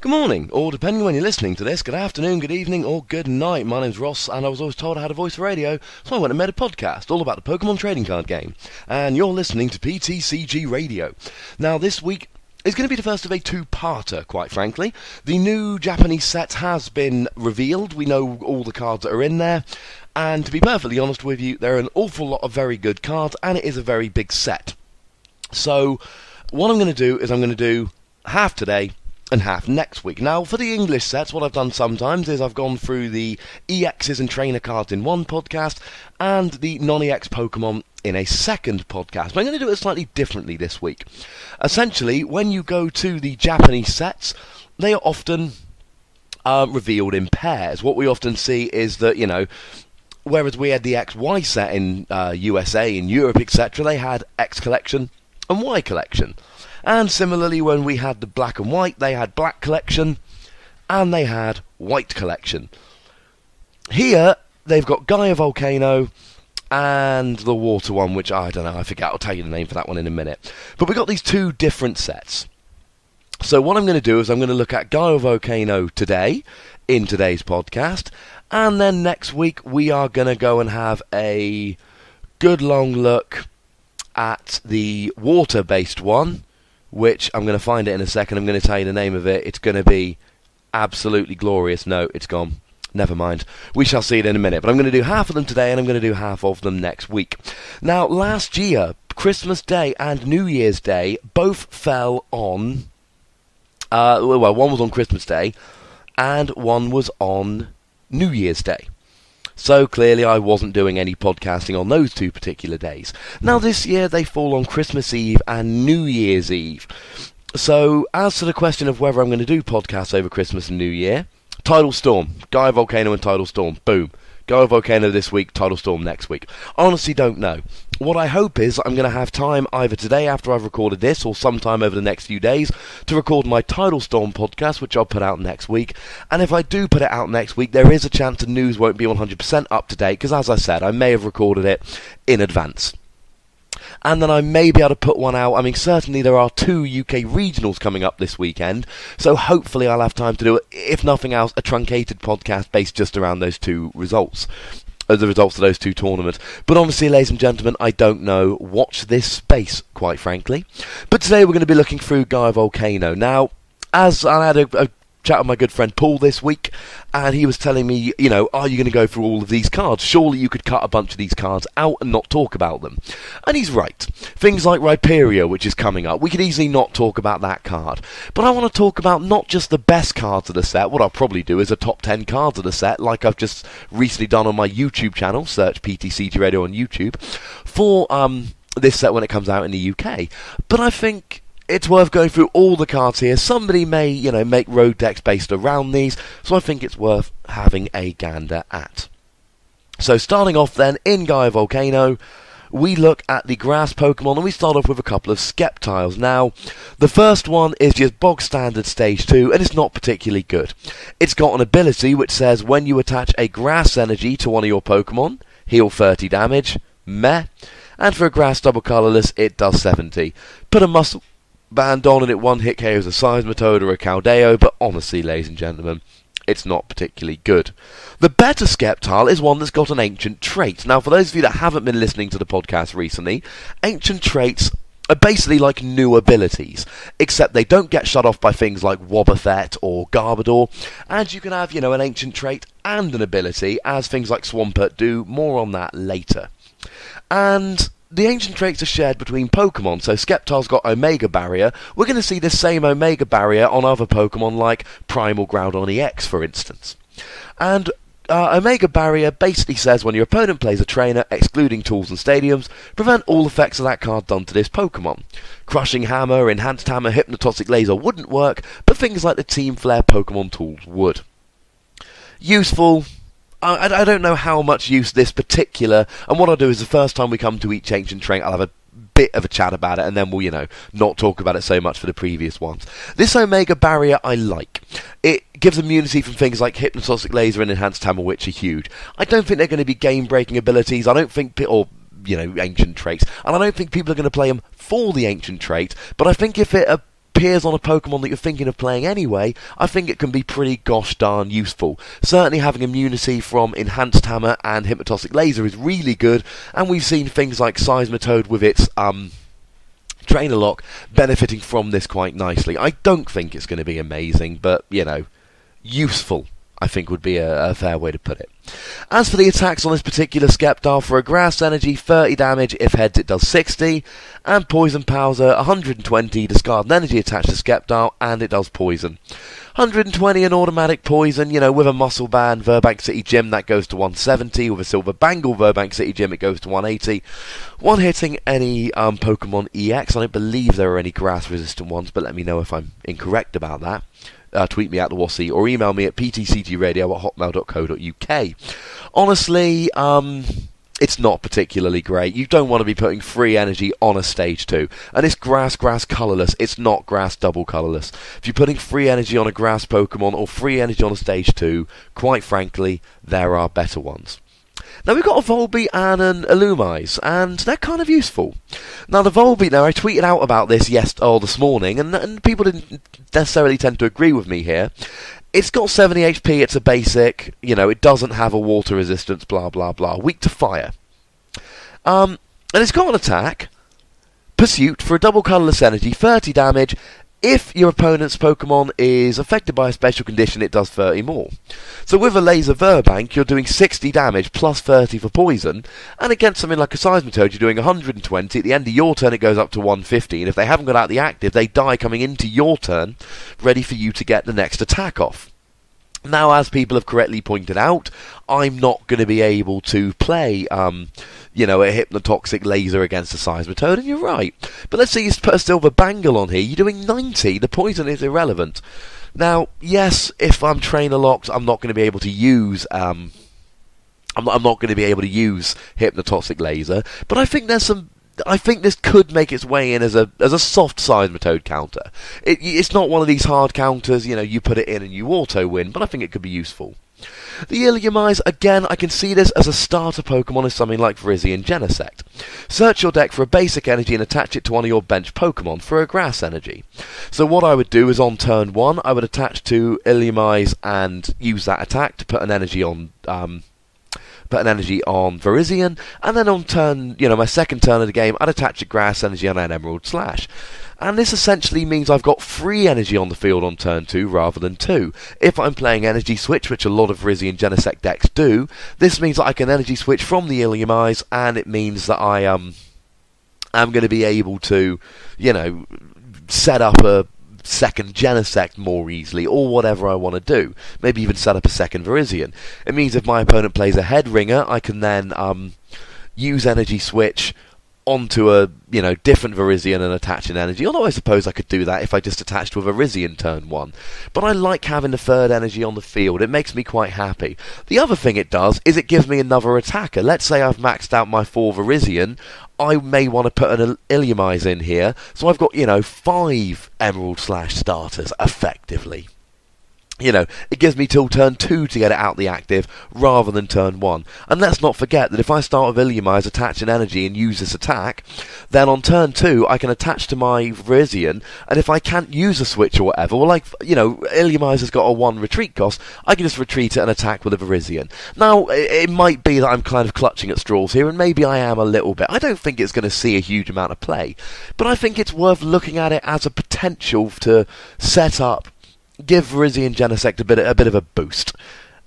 Good morning, or depending on when you're listening to this, good afternoon, good evening, or good night. My name's Ross, and I was always told I had a voice for radio, so I went and made a podcast all about the Pokémon trading card game. And you're listening to PTCG Radio. Now, this week is going to be the first of a two-parter, quite frankly. The new Japanese set has been revealed. We know all the cards that are in there. And to be perfectly honest with you, there are an awful lot of very good cards, and it is a very big set. So, what I'm going to do is I'm going to do half today and half next week. Now, for the English sets, what I've done sometimes is I've gone through the EXs and trainer cards in one podcast and the non-EX Pokemon in a second podcast. But I'm going to do it slightly differently this week. Essentially, when you go to the Japanese sets, they are often revealed in pairs. What we often see is that, whereas we had the XY set in USA, in Europe, etc., they had X collection and Y collection. And similarly, when we had the black and white, they had black collection, and they had white collection. Here, they've got Gaia Volcano, and the water one, which I don't know, I forget, I'll tell you the name for that one in a minute. But we've got these two different sets. So what I'm going to do is I'm going to look at Gaia Volcano today, in today's podcast, and then next week we are going to go and have a good long look at the water-based one, which I'm going to find it in a second. I'm going to tell you the name of it. It's going to be absolutely glorious. No, it's gone. Never mind. We shall see it in a minute. But I'm going to do half of them today, and I'm going to do half of them next week. Now, last year, Christmas Day and New Year's Day both fell on... one was on Christmas Day, and one was on New Year's Day. So clearly I wasn't doing any podcasting on those two particular days. Now this year they fall on Christmas Eve and New Year's Eve. So as to the question of whether I'm going to do podcasts over Christmas and New Year, Tidal Storm, Gaia Volcano and Tidal Storm, boom. Gaia Volcano this week, Tidal Storm next week. I honestly don't know. What I hope is I'm going to have time either today after I've recorded this or sometime over the next few days to record my Tidal Storm podcast, which I'll put out next week. And if I do put it out next week, there is a chance the news won't be 100% up to date, because as I said, I may have recorded it in advance. And then I may be able to put one out. I mean, certainly there are 2 UK regionals coming up this weekend, so hopefully I'll have time to do, if nothing else, a truncated podcast based just around those 2 results. The results of those 2 tournaments. But obviously, ladies and gentlemen, I don't know. Watch this space, quite frankly. But today we're going to be looking through Gaia Volcano. Now, as I had a chat with my good friend Paul this week, and he was telling me, are you going to go through all of these cards? Surely you could cut a bunch of these cards out and not talk about them. And he's right. Things like Rhyperior, which is coming up, we could easily not talk about that card. But I want to talk about not just the best cards of the set. What I'll probably do is a top 10 cards of the set, like I've just recently done on my YouTube channel, search PTCG Radio on YouTube, for this set when it comes out in the UK. But I think it's worth going through all the cards here. Somebody may, make road decks based around these, so I think it's worth having a gander at. So starting off then, in Gaia Volcano, we look at the grass Pokemon, and we start off with a couple of Sceptiles. Now, the first one is just bog standard stage 2, and it's not particularly good. It's got an ability which says when you attach a grass energy to one of your Pokemon, heal 30 damage, meh, and for a grass double colourless, it does 70. Put a muscle band on and it one-hit KOs a Seismitoad or a Caldeo, but honestly, ladies and gentlemen, it's not particularly good. The better Sceptile is one that's got an ancient trait. Now, for those of you that haven't been listening to the podcast recently, ancient traits are basically like new abilities, except they don't get shut off by things like Wobbuffet or Garbodor, and you can have, an ancient trait and an ability, as things like Swampert do. More on that later. And the ancient traits are shared between Pokemon, so Sceptile's got Omega Barrier. We're going to see this same Omega Barrier on other Pokemon like Primal Groudon EX, for instance. And Omega Barrier basically says when your opponent plays a trainer, excluding tools and stadiums, prevent all effects of that card done to this Pokemon. Crushing Hammer, Enhanced Hammer, Hypnotoxic Laser wouldn't work, but things like the Team Flare Pokemon tools would. Useful. I don't know how much use this particular, and what I'll do is the first time we come to each ancient trait, I'll have a bit of a chat about it, and then we'll, not talk about it so much for the previous ones. This Omega Barrier I like. It gives immunity from things like Hypnotoxic Laser and Enhanced Hammer, which are huge. I don't think they're going to be game-breaking abilities. I don't think, ancient traits, and I don't think people are going to play them for the ancient trait, but I think if it appears on a Pokemon that you're thinking of playing anyway, I think it can be pretty gosh darn useful. Certainly having immunity from Enhanced Hammer and Hypnotoxic Laser is really good, and we've seen things like Seismitoad with its Trainer Lock benefiting from this quite nicely. I don't think it's going to be amazing, but, you know, useful, I think would be a fair way to put it. As for the attacks on this particular Sceptile, for a Grass Energy, 30 damage, if heads it does 60, and Poison Powder, 120, discard an energy attached to Sceptile, and it does poison. 120 an automatic poison, you know, with a Muscle Band Verbank City Gym that goes to 170, with a Silver Bangle Verbank City Gym it goes to 180. One hitting any Pokemon EX, I don't believe there are any grass resistant ones, but let me know if I'm incorrect about that. Tweet me at the Wassy or email me at ptcgradio@hotmail.co.uk. Honestly, it's not particularly great. You don't want to be putting free energy on a stage 2. And it's grass colourless. It's not grass double colourless. If you're putting free energy on a grass Pokemon or free energy on a stage 2, quite frankly, there are better ones. Now we've got a Volbeat and an Illumise, and they're kind of useful. Now the Volbeat, now I tweeted out about this this morning, and people didn't necessarily tend to agree with me here. It's got 70 HP, it's a basic, you know, it doesn't have a water resistance, blah blah blah, weak to fire. And it's got an attack, Pursuit, for a double colourless energy, 30 damage. If your opponent's Pokemon is affected by a special condition, it does 30 more. So with a Laser Verbank, you're doing 60 damage plus 30 for poison, and against something like a Seismitoad, you're doing 120. At the end of your turn, it goes up to 150, and if they haven't got out the active, they die coming into your turn, ready for you to get the next attack off. Now, as people have correctly pointed out, I'm not going to be able to play, you know, a Hypnotoxic Laser against a Seismitoad, and you're right. But let's say you put a Silver Bangle on here, you're doing 90, the poison is irrelevant. Now, yes, if I'm trainer locked, I'm not going to be able to use, I'm not going to be able to use Hypnotoxic Laser, but I think there's some, I think this could make its way in as a soft Seismitoad counter. It's not one of these hard counters, you know, you put it in and you auto-win, but I think it could be useful. The Illumise, again, I can see this as a starter Pokemon as something like Virizion Genesect. Search your deck for a basic energy and attach it to one of your bench Pokemon for a grass energy. So what I would do is on turn 1, I would attach to Illumise and use that attack to put an energy on Virizion, and then on turn, you know, my second turn of the game, I'd attach a grass energy on an Emerald Slash. And this essentially means I've got free energy on the field on turn 2 rather than 2. If I'm playing Energy Switch, which a lot of Virizion Genesect decks do, this means that I can Energy Switch from the Illumise, and it means that I am going to be able to, you know, set up a second Genesect more easily, or whatever I want to do. Maybe even set up a second Virizion. It means if my opponent plays a Head Ringer, I can then use Energy Switch onto a, you know, different Virizion and attach an energy, although I suppose I could do that if I just attached to a Virizion turn 1. But I like having the third energy on the field, it makes me quite happy. The other thing it does is it gives me another attacker. Let's say I've maxed out my 4 Virizion, I may want to put an Illumise in here, so I've got, you know, 5 Emerald Slash starters, effectively. You know, it gives me till turn 2 to get it out the active, rather than turn 1. And let's not forget that if I start with Illumise, attach an energy, and use this attack, then on turn 2, I can attach to my Virizion, and if I can't use a switch or whatever, well, like, you know, Illumise has got a 1 retreat cost, I can just retreat it and attack with a Virizion. Now, it might be that I'm kind of clutching at straws here, and maybe I am a little bit. I don't think it's going to see a huge amount of play, but I think it's worth looking at it as a potential to set up, give Virizion Genesect a bit of a boost.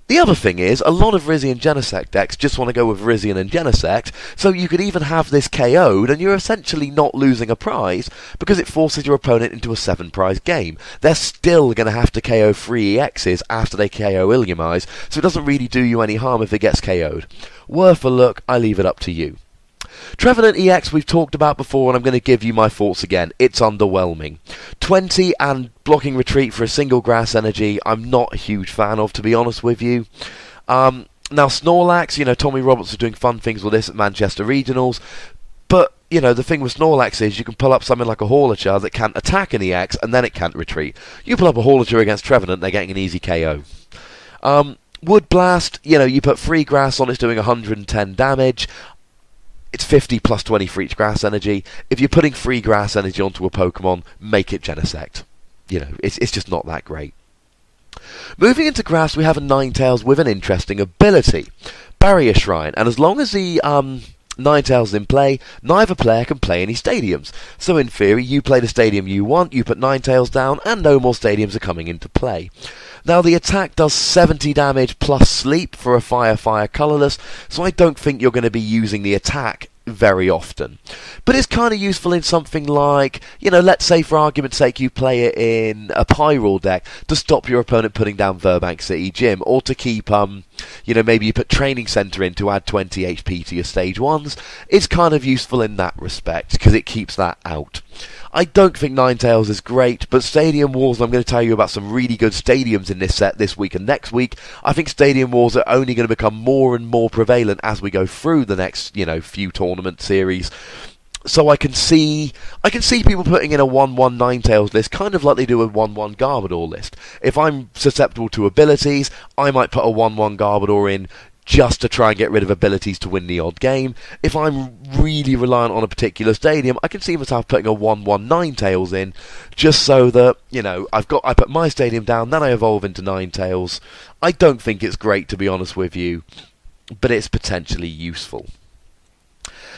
The other thing is, a lot of Virizion Genesect decks just want to go with Virizion and Genesect, so you could even have this KO'd, and you're essentially not losing a prize, because it forces your opponent into a 7-prize game. They're still going to have to KO 3 EXs after they KO Illumise, so it doesn't really do you any harm if it gets KO'd. Worth a look, I leave it up to you. Trevenant EX we've talked about before, and I'm going to give you my thoughts again. It's underwhelming. 20 and blocking retreat for a single grass energy, I'm not a huge fan of, to be honest with you. Now Snorlax, you know, Tommy Roberts was doing fun things with this at Manchester Regionals, but, you know, the thing with Snorlax is you can pull up something like a Hawlucha that can't attack an EX, and then it can't retreat. You pull up a Hawlucha against Trevenant, they're getting an easy KO. Wood Blast, you know, you put free grass on, it's doing 110 damage. It's 50 plus 20 for each grass energy. If you're putting free grass energy onto a Pokemon, make it Genesect. You know, it's just not that great. Moving into grass, we have a Ninetales with an interesting ability. Barrier Shrine, and as long as the Ninetales is in play, neither player can play any stadiums. So in theory, you play the stadium you want, you put Ninetales down, and no more stadiums are coming into play. Now the attack does 70 damage plus sleep for a fire colourless, so I don't think you're going to be using the attack very often. But it's kind of useful in something like, you know, let's say for argument's sake you play it in a Pyroar deck to stop your opponent putting down Verbank City Gym, or to keep, you know, maybe you put Training Centre in to add 20 HP to your stage 1s. It's kind of useful in that respect, because it keeps that out. I don't think Ninetales is great, but Stadium Wars, I'm going to tell you about some really good stadiums in this set this week and next week. I think Stadium Wars are only going to become more and more prevalent as we go through the next, you know, few tournament series. So I can see people putting in a 1-1 Ninetales list, kind of like they do a 1-1 Garbodor list. If I'm susceptible to abilities, I might put a 1-1 Garbodor in just to try and get rid of abilities to win the odd game. If I'm really reliant on a particular stadium, I can see myself putting a 1-1 Ninetales in, just so that, you know, I put my stadium down, then I evolve into Ninetales. I don't think it's great, to be honest with you, but it's potentially useful.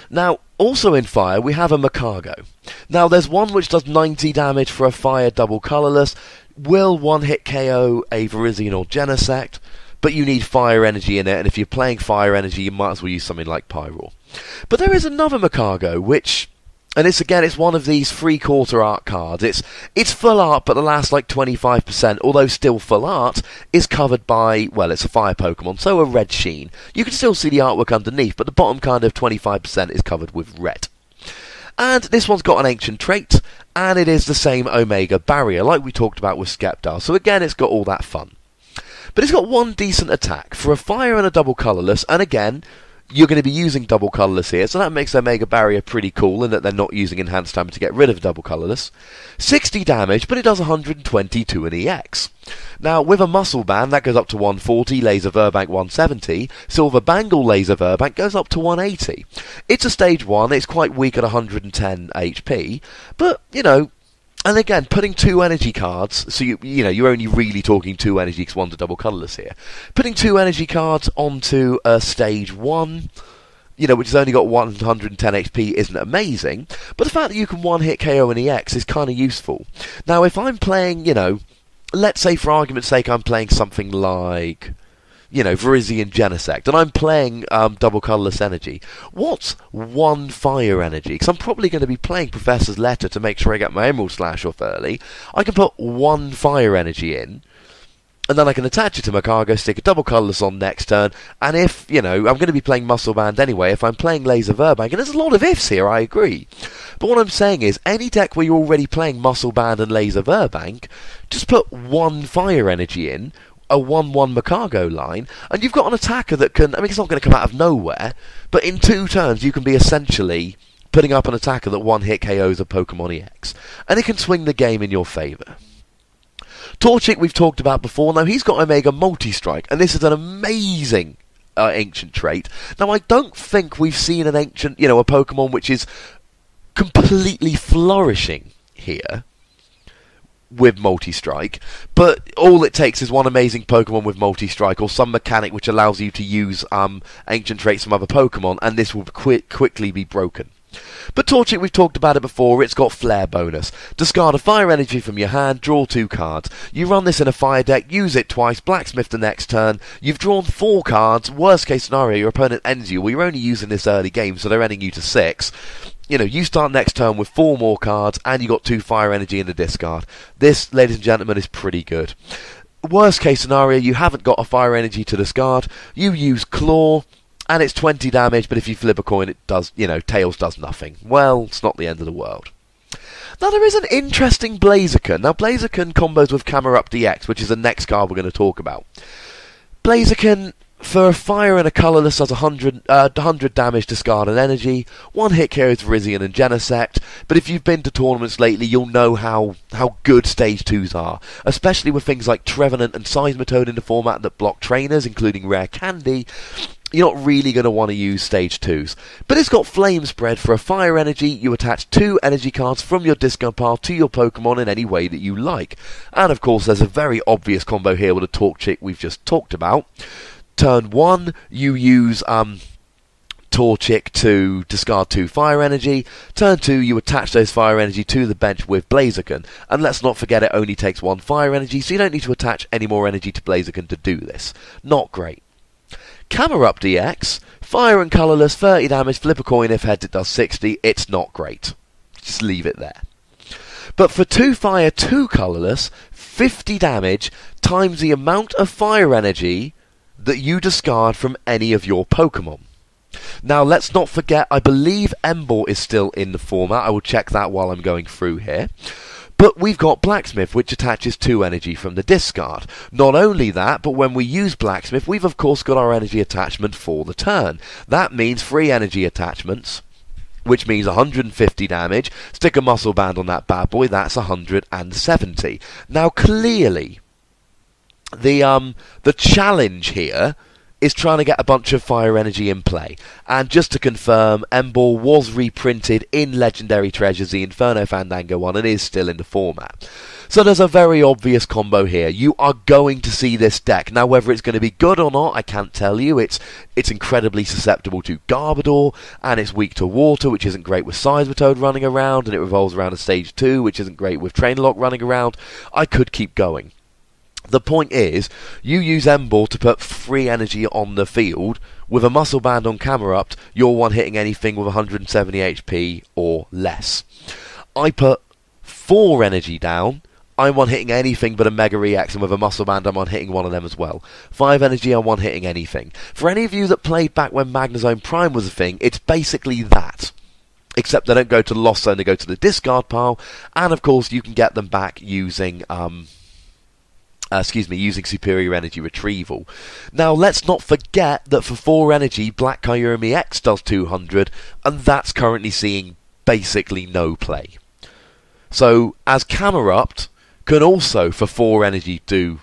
Now, also in fire, we have a Makago. Now, there's one which does 90 damage for a fire double colourless, will one-hit KO a Virizion or Genesect, but you need fire energy in it, and if you're playing fire energy, you might as well use something like Pyroar. But there is another Makago, which, and it's one of these free quarter art cards. It's full art, but the last like 25%, although still full art, is covered by, well, it's a fire Pokemon, so a red sheen. You can still see the artwork underneath, but the bottom kind of 25% is covered with red. And this one's got an ancient trait, and it is the same Omega Barrier, like we talked about with Sceptile. So again, it's got all that fun. But it's got one decent attack for a fire and a double colourless, and again, you're going to be using double colourless here, so that makes their Mega Barrier pretty cool in that they're not using enhanced damage to get rid of double colourless. 60 damage, but it does 122 in EX. Now, with a Muscle Band, that goes up to 140, Laser Verbank 170, Silver Bangle Laser Verbank goes up to 180. It's a stage 1, it's quite weak at 110 HP, but, you know, and again, putting 2 energy cards, so you know, you're only really talking 2 energy because one's a double colourless here. Putting 2 energy cards onto a stage 1, you know, which has only got 110 HP isn't amazing, but the fact that you can one-hit KO an EX is kind of useful. Now, if I'm playing, you know, let's say for argument's sake I'm playing something like, you know, Virizion Genesect, and I'm playing double colourless energy. What's one fire energy? Because I'm probably going to be playing Professor's Letter to make sure I get my Emerald Slash off early. I can put one fire energy in, and then I can attach it to Makago, stick a double colourless on next turn, and if, you know, I'm going to be playing Muscle Band anyway, if I'm playing Laser Verbank, and there's a lot of ifs here, I agree. But what I'm saying is, any deck where you're already playing Muscle Band and Laser Verbank, just put one fire energy in, a 1-1 Makago line, and you've got an attacker that can, I mean, it's not going to come out of nowhere, but in 2 turns you can be essentially putting up an attacker that one-hit KOs a Pokemon EX, and it can swing the game in your favour. Torchic we've talked about before. Now, he's got Omega Multi-Strike, and this is an amazing ancient trait. Now, I don't think we've seen an ancient, you know, a Pokemon which is completely flourishing here with Multi-Strike, but all it takes is one amazing Pokemon with Multi-Strike, or some mechanic which allows you to use ancient traits from other Pokemon, and this will quickly be broken. But Torchic, we've talked about it before, it's got Flare bonus. Discard a fire energy from your hand, draw 2 cards. You run this in a fire deck, use it twice, blacksmith the next turn. You've drawn 4 cards, worst case scenario, your opponent ends you. Well, you're only using this early game, so they're ending you to 6. You know, you start next turn with 4 more cards, and you got 2 fire energy in the discard. This, ladies and gentlemen, is pretty good. Worst case scenario, you haven't got a fire energy to discard. You use Claw, and it's 20 damage, but if you flip a coin, it does, you know, Tails does nothing. Well, it's not the end of the world. Now, there is an interesting Blaziken. Now, Blaziken combos with Camerupt DX, which is the next card we're going to talk about. Blaziken, for a fire and a colourless, does 100 damage, discard and energy. One hit carries Virizion and Genesect, but if you've been to tournaments lately, you'll know how good Stage 2s are, especially with things like Trevenant and Seismitoad in the format that block trainers, including Rare Candy. you're not really going to want to use stage 2s. But it's got flame spread for a fire energy. You attach 2 energy cards from your discard pile to your Pokemon in any way that you like. And of course there's a very obvious combo here with the Torchic we've just talked about. Turn 1, you use Torchic to discard 2 fire energy. Turn 2, you attach those fire energy to the bench with Blaziken. And let's not forget it only takes 1 fire energy, so you don't need to attach any more energy to Blaziken to do this. Not great. Camerupt EX, fire and colourless, 30 damage, flip a coin, if heads it does 60, it's not great. Just leave it there. But for 2 fire, 2 colourless, 50 damage times the amount of fire energy that you discard from any of your Pokemon. Now let's not forget, I believe Emboar is still in the format, I will check that while I'm going through here. But we've got Blacksmith, which attaches 2 energy from the discard. Not only that, but when we use Blacksmith, we've of course got our energy attachment for the turn. That means 3 energy attachments, which means 150 damage. Stick a Muscle Band on that bad boy, that's 170. Now clearly, the challenge here is trying to get a bunch of fire energy in play. And just to confirm, Emboar was reprinted in Legendary Treasures, the Inferno Fandango one, and is still in the format. So there's a very obvious combo here. You are going to see this deck. Now whether it's going to be good or not, I can't tell you. It's incredibly susceptible to Garbodor, and it's weak to water, which isn't great with Seismitoad running around, and it revolves around a stage 2, which isn't great with Trainer running around. I could keep going. The point is, you use Emboar to put 3 energy on the field. With a Muscle Band on Camerupt, you're one-hitting anything with 170 HP or less. I put 4 energy down. I'm one-hitting anything but a Mega EX, and with a Muscle Band, I'm one-hitting one of them as well. 5 energy, I'm one-hitting anything. For any of you that played back when Magnezone Prime was a thing, it's basically that. Except they don't go to the Lost Zone, they go to the discard pile. And of course, you can get them back using using Superior Energy Retrieval. Now, let's not forget that for 4 energy, Black Kyurem EX does 200, and that's currently seeing basically no play. So, as Camerupt can also, for 4 energy, do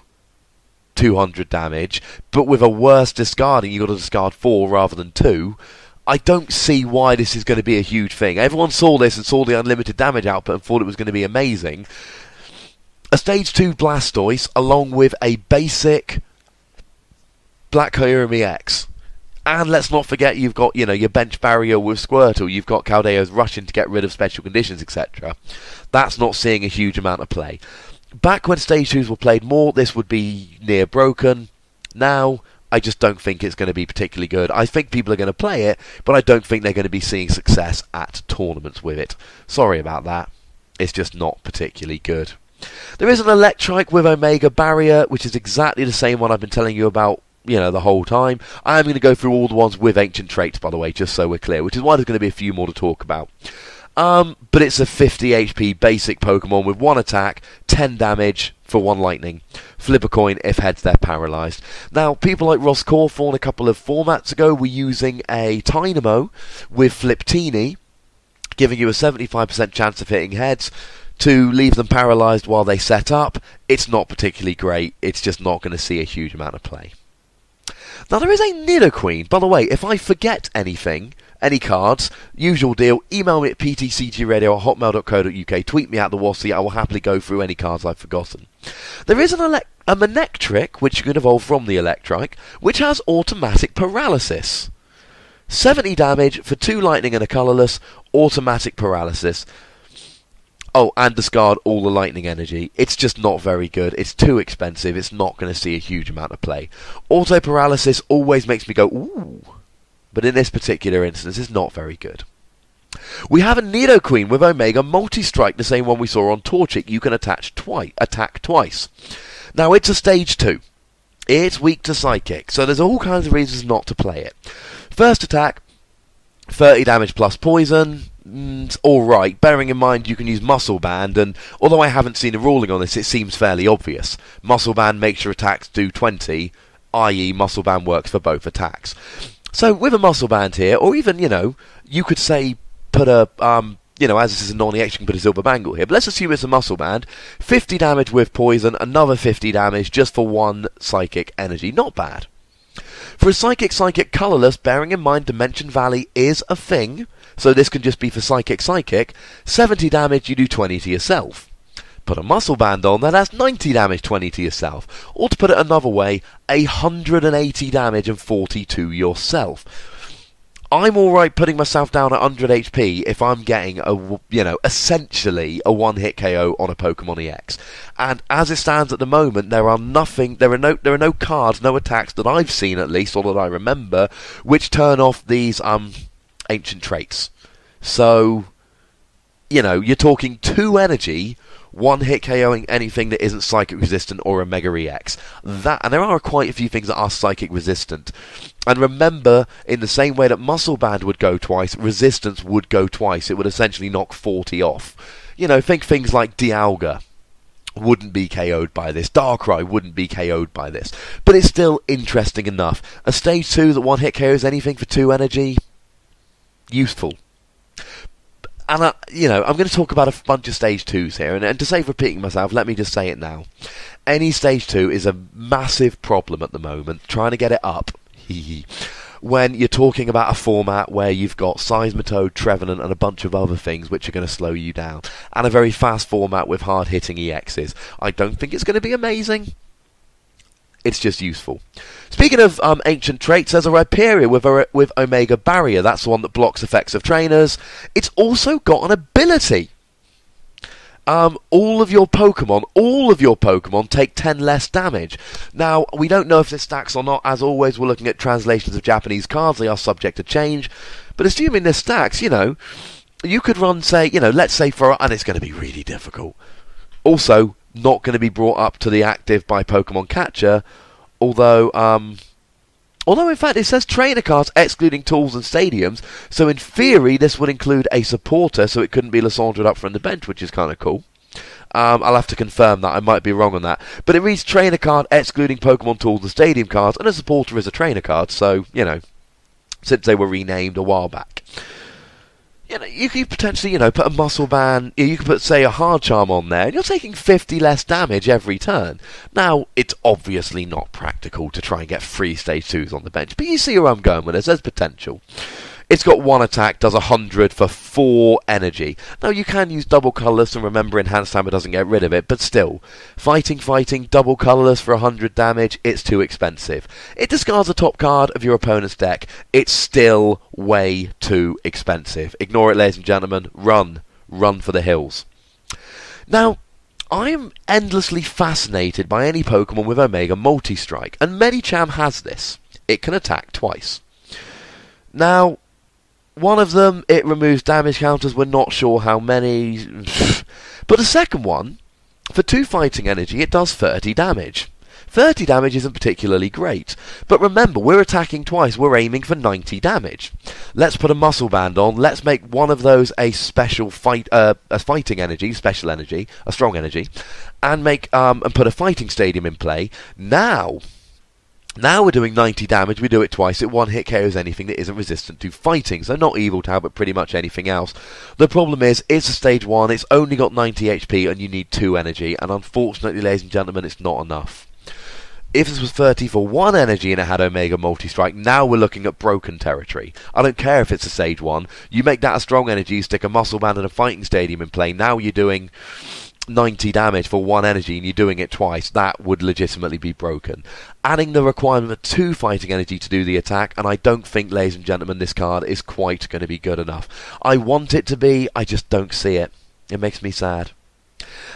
200 damage, but with a worse discarding, you've got to discard 4 rather than 2, I don't see why this is going to be a huge thing. Everyone saw this and saw the unlimited damage output and thought it was going to be amazing. A stage 2 Blastoise along with a basic Black Kyurem EX. And let's not forget you've got, your bench barrier with Squirtle, you've got Caldeo's Rushing to get rid of special conditions, etc. That's not seeing a huge amount of play. Back when stage 2s were played more, this would be near broken. Now, I just don't think it's going to be particularly good. I think people are going to play it, but I don't think they're going to be seeing success at tournaments with it. Sorry about that. It's just not particularly good. There is an Electrike with Omega Barrier, which is exactly the same one I've been telling you about, the whole time. I am going to go through all the ones with Ancient Traits, by the way, just so we're clear, which is why there's going to be a few more to talk about. But it's a 50 HP basic Pokemon with 1 attack, 10 damage for 1 lightning. Flip a coin, if heads they're paralysed. Now, people like Ross Cawthorn a couple of formats ago were using a Tynamo with Fliptini, giving you a 75% chance of hitting heads, to leave them paralysed while they set up. It's not particularly great. It's just not going to see a huge amount of play. Now, there is a Nidoqueen. By the way, if I forget anything, any cards, usual deal, email me at ptcgradio@hotmail.co.uk, tweet me at the Wassy, I will happily go through any cards I've forgotten. There is a Manectric, which you can evolve from the Electrike, which has automatic paralysis. 70 damage for 2 lightning and a colourless, automatic paralysis. Oh, and discard all the lightning energy. It's just not very good. It's too expensive. It's not going to see a huge amount of play. Auto paralysis always makes me go, ooh. But in this particular instance, it's not very good. We have a Nidoqueen with Omega Multi-Strike, the same one we saw on Torchic. You can attack twice. Now, it's a stage 2. It's weak to Psychic, so there's all kinds of reasons not to play it. First attack, 30 damage plus poison. Alright, bearing in mind you can use Muscle Band, and although I haven't seen a ruling on this, it seems fairly obvious. Muscle Band makes your attacks do 20, i.e. Muscle Band works for both attacks. So with a Muscle Band here, or even, you could say put a, as this is a non-EX, you can put a Silver Bangle here, but let's assume it's a Muscle Band. 50 damage with poison, another 50 damage just for 1 psychic energy. Not bad. For a Psychic colourless, bearing in mind Dimension Valley is a thing, so this can just be for Psychic, 70 damage, you do 20 to yourself. Put a Muscle Band on, that has 90 damage, 20 to yourself. Or to put it another way, 180 damage and 40 to yourself. I'm alright putting myself down at 100 HP if I'm getting essentially a one-hit KO on a Pokemon EX. And as it stands at the moment, there are no cards, no attacks that I've seen at least, or that I remember, which turn off these ancient traits. So, you're talking 2 energy, one-hit KOing anything that isn't Psychic resistant or a Mega EX. And there are quite a few things that are Psychic resistant. And remember, in the same way that Muscle Band would go twice, Resistance would go twice. It would essentially knock 40 off. Think things like Dialga wouldn't be KO'd by this. Darkrai wouldn't be KO'd by this. But it's still interesting enough. A Stage 2 that one-hit KOs anything for 2 energy, useful. And, I'm going to talk about a bunch of Stage 2s here, and to save repeating myself, let me just say it now. Any Stage 2 is a massive problem at the moment, trying to get it up, when you're talking about a format where you've got Seismitoad, Trevenant, and a bunch of other things which are going to slow you down, and a very fast format with hard-hitting EXs. I don't think it's going to be amazing. It's just useful. Speaking of ancient traits, there's a Rhyperior with Omega Barrier. That's the one that blocks effects of trainers. It's also got an ability. All of your Pokemon take 10 less damage. Now, we don't know if this stacks or not. As always, we're looking at translations of Japanese cards. They are subject to change. But assuming this stacks, you could run, say, let's say and it's going to be really difficult. Also, not going to be brought up to the active by Pokemon Catcher, although in fact it says trainer cards excluding tools and stadiums, so in theory this would include a supporter, so it couldn't be Lysandre up from the bench, which is kind of cool. I'll have to confirm that, I might be wrong on that, but it reads trainer card excluding Pokemon tools and stadium cards, and a supporter is a trainer card, so, since they were renamed a while back. You could potentially, put a Muscle Band, you could put, say, a Hard Charm on there, and you're taking 50 less damage every turn. Now, it's obviously not practical to try and get 3 Stage 2s on the bench, but you see where I'm going with this, there's potential. It's got 1 attack, does 100 for 4 energy. Now, you can use double colourless, and remember, Enhanced Hammer doesn't get rid of it, but still. Fighting, double colourless for 100 damage, it's too expensive. It discards the top card of your opponent's deck. It's still way too expensive. Ignore it, ladies and gentlemen. Run. Run for the hills. Now, I am endlessly fascinated by any Pokemon with Omega Multi-Strike, and Medicham has this. It can attack twice. Now, one of them, it removes damage counters, we're not sure how many. But the second one, for 2 fighting energy, it does 30 damage. 30 damage isn't particularly great. But remember, we're attacking twice, we're aiming for 90 damage. Let's put a Muscle Band on, let's make one of those a special a fighting energy, special energy, a strong energy, and put a fighting stadium in play. Now we're doing 90 damage, we do it twice, it one-hit KOs anything that isn't resistant to fighting, so not Evil Tau, but pretty much anything else. The problem is, it's a Stage 1, it's only got 90 HP, and you need 2 energy, and unfortunately, ladies and gentlemen, it's not enough. If this was 30 for 1 energy and it had Omega Multi-Strike, now we're looking at broken territory. I don't care if it's a Stage 1, you make that a strong energy, stick a Muscle Band and a Fighting Stadium in play, now you're doing 90 damage for 1 energy and you're doing it twice, that would legitimately be broken. Adding the requirement of 2 fighting energy to do the attack, and I don't think, ladies and gentlemen, this card is quite going to be good enough. I want it to be, I just don't see it. It makes me sad.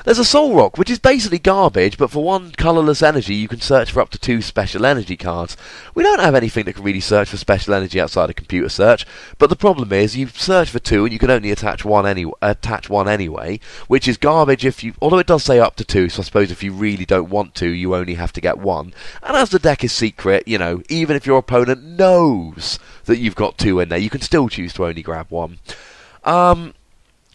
There's a Soul Rock, which is basically garbage, but for 1 colourless energy you can search for up to 2 special energy cards. We don't have anything that can really search for special energy outside of computer search, but the problem is you search for 2 and you can only attach one anyway, which is garbage although it does say up to 2, so I suppose if you really don't want to, you only have to get 1. And as the deck is secret, even if your opponent knows that you've got 2 in there, you can still choose to only grab 1.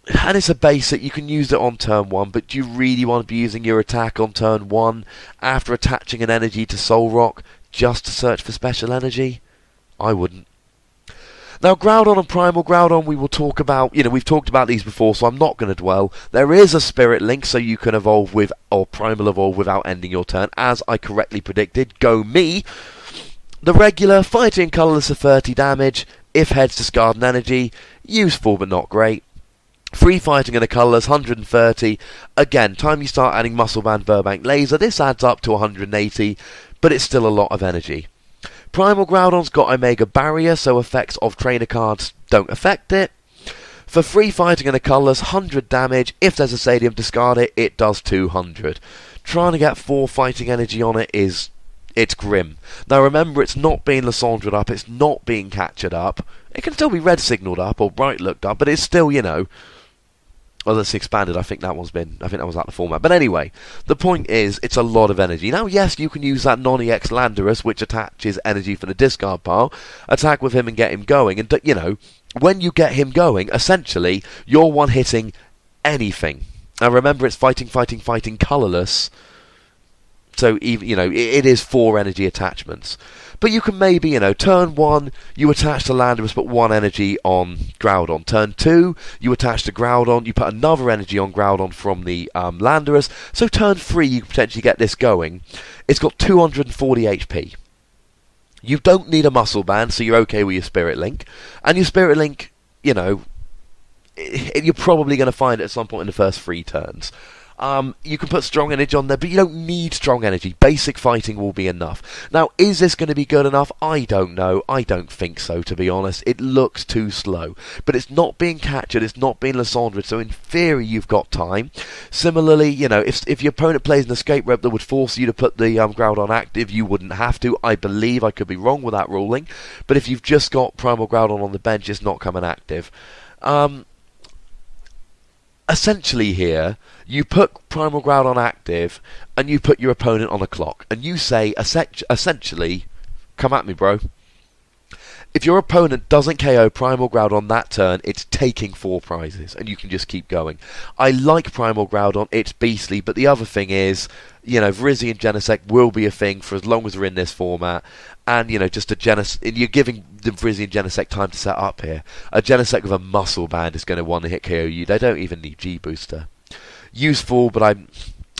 And it's a basic, you can use it on turn 1, but do you really want to be using your attack on turn 1 after attaching an energy to Soul Rock just to search for special energy? I wouldn't. Now, Groudon and Primal Groudon, we will talk about, we've talked about these before, so I'm not going to dwell. There is a Spirit Link, so you can evolve with, or Primal Evolve without ending your turn, as I correctly predicted. Go me! The regular, fighting colourless for 30 damage, if heads discard an energy, useful but not great. Free fighting and a colourless, 130. Again, time you start adding Muscle Band, Burbank Laser, this adds up to 180, but it's still a lot of energy. Primal Groudon's got Omega Barrier, so effects of trainer cards don't affect it. For free fighting and a colourless, 100 damage. If there's a Stadium, discard it, it does 200. Trying to get 4 fighting energy on it it's grim. Now remember, it's not being Lysandred up, it's not being captured up. It can still be red signalled up or bright looked up, but it's still, you know... Well, that's expanded. I think that was out of the format. But anyway, the point is, it's a lot of energy. Now, yes, you can use that non-EX Landorus, which attaches energy for the discard pile, attack with him and get him going. And, you know, when you get him going, essentially, you're one-hitting anything. Now, remember, it's fighting, colourless. So, even, you know, it is 4 energy attachments. But you can maybe, you know, turn 1, you attach to Landorus, put 1 energy on Groudon. Turn 2, you attach to Groudon, you put another energy on Groudon from the Landorus. So turn 3, you potentially get this going. It's got 240 HP. You don't need a Muscle Band, so you're okay with your Spirit Link. And your Spirit Link, you know, you're probably going to find it at some point in the first 3 turns. You can put strong energy on there, but you don't need strong energy. Basic fighting will be enough. Now, is this going to be good enough? I don't know. I don't think so, to be honest. It looks too slow. But it's not being captured. It's not being Lysandred, so in theory, you've got time. Similarly, you know, if your opponent plays an escape rep that would force you to put the Groudon active, you wouldn't have to. I believe. I could be wrong with that ruling. But if you've just got Primal Groudon on the bench, it's not coming active. Essentially here, you put Primal Groudon active, and you put your opponent on a clock, and you say, essentially, come at me, bro. If your opponent doesn't KO Primal Groudon that turn, it's taking 4 prizes, and you can just keep going. I like Primal Groudon, it's beastly, but the other thing is, you know, Virizion and Genesect will be a thing for as long as we're in this format, and, you know, just you're giving the Virizion and Genesect time to set up here. A Genesect with a Muscle Band is going to one-hit KO you. They don't even need G-Booster. Useful, but I'm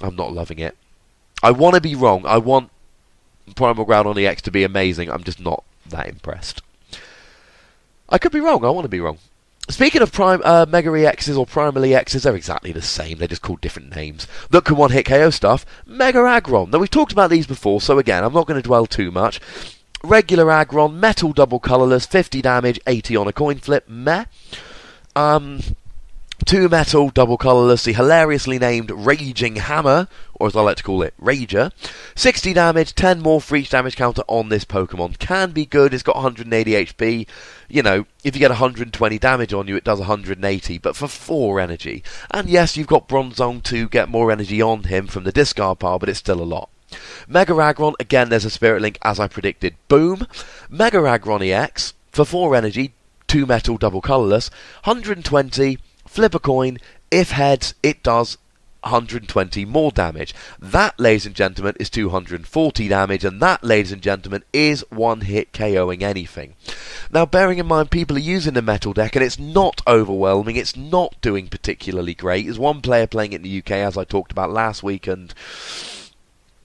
not loving it. I want to be wrong. I want Primal Groudon EX to be amazing. I'm just not that impressed. I could be wrong. I want to be wrong. Speaking of Mega EXs or Primal EXs, they're exactly the same. They're just called different names. That can one-hit KO stuff. Mega Aggron. Now, we've talked about these before, so again, I'm not going to dwell too much. Regular Aggron, metal double colourless, 50 damage, 80 on a coin flip. Meh. 2 metal, double colourless, the hilariously named Raging Hammer, or as I like to call it, Rager. 60 damage, 10 more for each damage counter on this Pokemon. Can be good, it's got 180 HP. You know, if you get 120 damage on you, it does 180, but for 4 energy. And yes, you've got Bronzong to get more energy on him from the discard pile, but it's still a lot. Mega Aggron, again, there's a Spirit Link, as I predicted. Boom. Mega Aggron EX, for 4 energy, 2 metal, double colourless, 120... Flip a coin, if heads, it does 120 more damage. That, ladies and gentlemen, is 240 damage, and that, ladies and gentlemen, is one-hit KOing anything. Now, bearing in mind, people are using the metal deck, and it's not overwhelming, it's not doing particularly great. There's one player playing it in the UK, as I talked about last week, and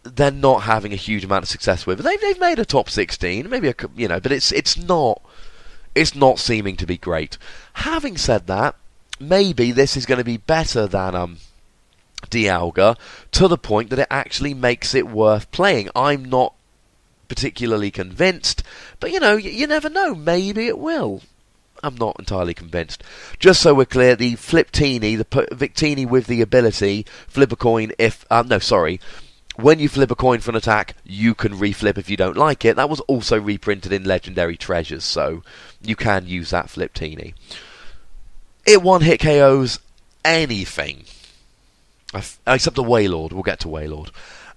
they're not having a huge amount of success with it. They've made a top 16, maybe but it's not seeming to be great. Having said that, maybe this is going to be better than Dialga, to the point that it actually makes it worth playing. I'm not particularly convinced, but you know, you never know, maybe it will. I'm not entirely convinced. Just so we're clear, the Fliptini, the Victini with the ability, flip a coin if... when you flip a coin for an attack, you can reflip if you don't like it. That was also reprinted in Legendary Treasures, so you can use that Fliptini. It one-hit KOs anything. Except the Wailord. We'll get to Wailord.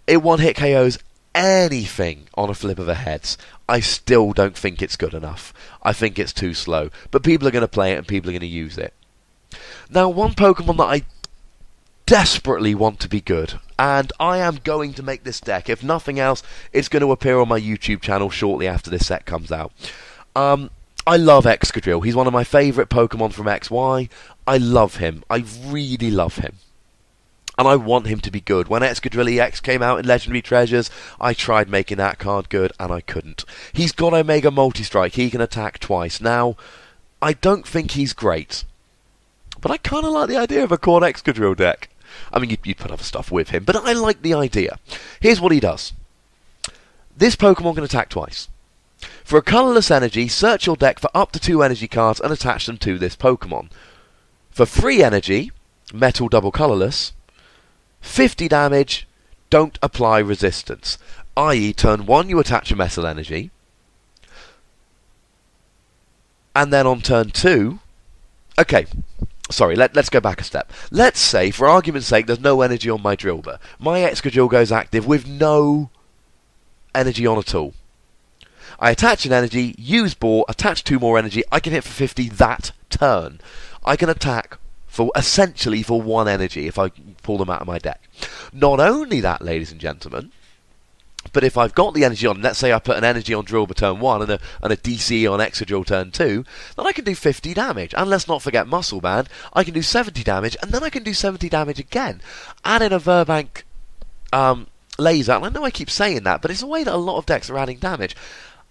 It one-hit KOs anything on a flip of a heads. I still don't think it's good enough. I think it's too slow. But people are going to play it and people are going to use it. Now, one Pokemon that I desperately want to be good, and I am going to make this deck. If nothing else, it's going to appear on my YouTube channel shortly after this set comes out. I love Excadrill. He's one of my favourite Pokemon from XY. I love him. I really love him. And I want him to be good. When Excadrill EX came out in Legendary Treasures, I tried making that card good, and I couldn't. He's got Omega Multi-Strike. He can attack twice. Now, I don't think he's great, but I kind of like the idea of a Corn Excadrill deck. I mean, you'd put other stuff with him, but I like the idea. Here's what he does. This Pokemon can attack twice. For a colourless energy, search your deck for up to 2 energy cards and attach them to this Pokemon. For free energy, Metal Double Colourless, 50 damage, don't apply resistance. I.e., turn 1 you attach a Metal Energy, and then on turn 2... Okay, sorry, let's go back a step. Let's say, for argument's sake, there's no energy on my Drillbur. My Excadrill goes active with no energy on at all. I attach an energy, use Bore, attach 2 more energy, I can hit for 50 that turn. I can attack essentially for 1 energy if I pull them out of my deck. Not only that, ladies and gentlemen, but if I've got the energy on, let's say I put an energy on Drillbur turn 1 and a DC on Excadrill turn 2, then I can do 50 damage. And let's not forget Muscle Band, I can do 70 damage, and then I can do 70 damage again. Add in a Verbank laser, and I know I keep saying that, but it's a way that a lot of decks are adding damage.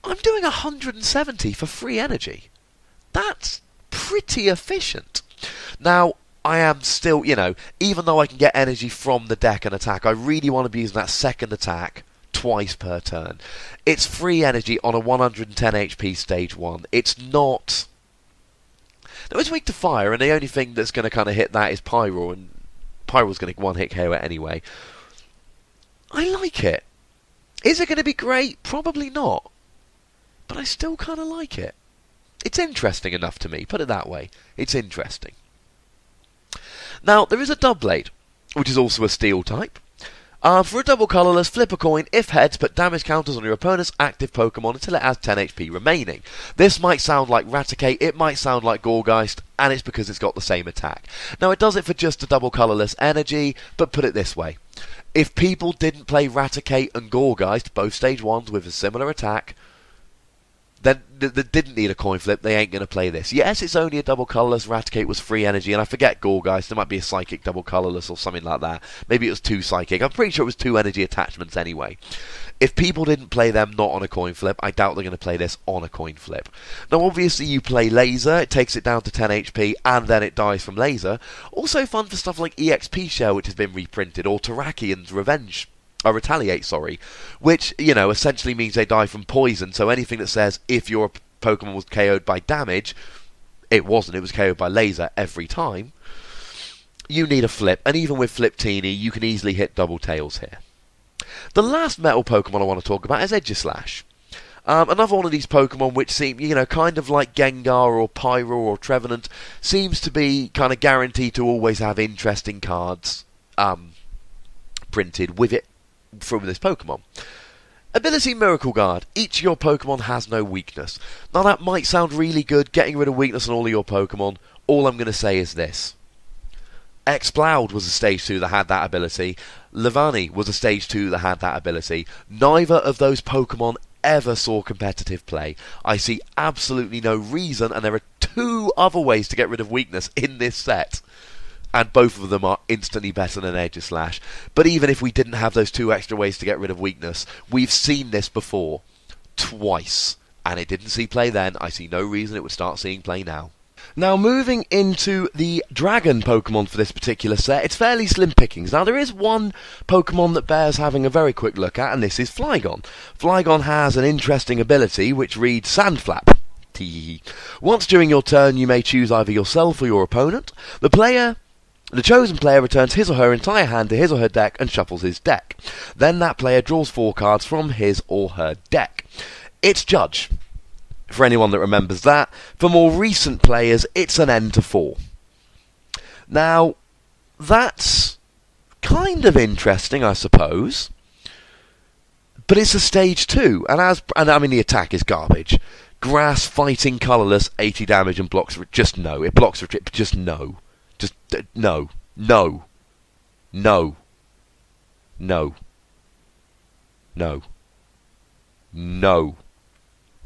I'm doing 170 for free energy. That's pretty efficient. Now, I am still, even though I can get energy from the deck and attack, I really want to be using that second attack twice per turn. It's free energy on a 110 HP stage 1. It's not... Now, it's weak to fire, and the only thing that's going to kind of hit that is Pyro, and Pyro's going to one-hit KO it anyway. I like it. Is it going to be great? Probably not. But I still kind of like it. It's interesting enough to me, put it that way. It's interesting. Now, there is a Doublade, which is also a Steel type. For a double colourless, flip a coin. If heads, put damage counters on your opponent's active Pokemon until it has 10 HP remaining. This might sound like Raticate, it might sound like Gorgeist, and it's because it's got the same attack. Now, it does it for just a double colourless energy, but put it this way. If people didn't play Raticate and Gorgeist, both stage 1s with a similar attack, then they didn't need a coin flip, they ain't going to play this. Yes, it's only a double colourless, Raticate was free energy, and I forget Gorgeist, there might be a Psychic double colourless or something like that. Maybe it was 2 Psychic, I'm pretty sure it was 2 energy attachments anyway. If people didn't play them not on a coin flip, I doubt they're going to play this on a coin flip. Now obviously you play Laser, it takes it down to 10 HP, and then it dies from Laser. Also fun for stuff like EXP Shell, which has been reprinted, or Terrakian's Revenge. Retaliate, sorry, which, essentially means they die from poison, so anything that says if your Pokemon was KO'd by damage, it wasn't, it was KO'd by laser every time, you need a flip, and even with Flip Teeny, you can easily hit double tails here. The last metal Pokemon I want to talk about is Aegislash. Another one of these Pokemon which seem, kind of like Gengar or Pyro or Trevenant, seems to be kind of guaranteed to always have interesting cards printed with it from this Pokemon. Ability Miracle Guard. Each of your Pokemon has no weakness. Now that might sound really good, getting rid of weakness on all of your Pokemon. All I'm going to say is this. Exploud was a stage 2 that had that ability. Levani was a stage 2 that had that ability. Neither of those Pokemon ever saw competitive play. I see absolutely no reason, and there are 2 other ways to get rid of weakness in this set. And both of them are instantly better than Aegislash. But even if we didn't have those 2 extra ways to get rid of weakness, we've seen this before. Twice. And it didn't see play then. I see no reason it would start seeing play now. Now, moving into the Dragon Pokemon for this particular set, it's fairly slim pickings. Now, there is one Pokemon that bears having a very quick look at, and this is Flygon. Flygon has an interesting ability which reads Sandflap. Once during your turn, you may choose either yourself or your opponent. The chosen player returns his or her entire hand to his or her deck and shuffles his deck. Then that player draws 4 cards from his or her deck. It's Judge, for anyone that remembers that. For more recent players, it's an N to 4. Now, that's kind of interesting, I suppose. But it's a stage 2, and I mean the attack is garbage. Grass, fighting, colourless, 80 damage and blocks. Just no. It blocks retreat, but just no. Just, no. No. No. No. No. No.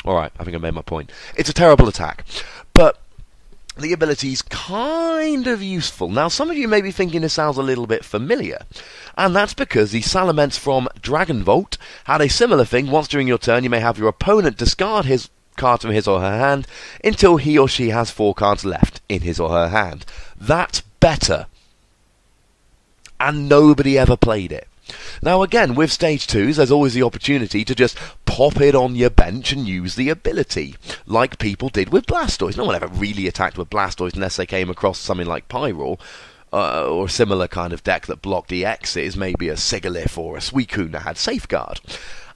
Alright, I think I made my point. It's a terrible attack. But the ability's kind of useful. Now, some of you may be thinking this sounds a little bit familiar, and that's because the Salamence from Dragon Vault had a similar thing. Once during your turn, you may have your opponent discard his card from his or her hand until he or she has 4 cards left in his or her hand. That's better, and nobody ever played it. Now again, with stage 2s, there's always the opportunity to just pop it on your bench and use the ability, like people did with Blastoise. No one ever really attacked with Blastoise unless they came across something like Pyroar, or a similar kind of deck that blocked EXs, maybe a Sigilyph or a Suicune that had Safeguard.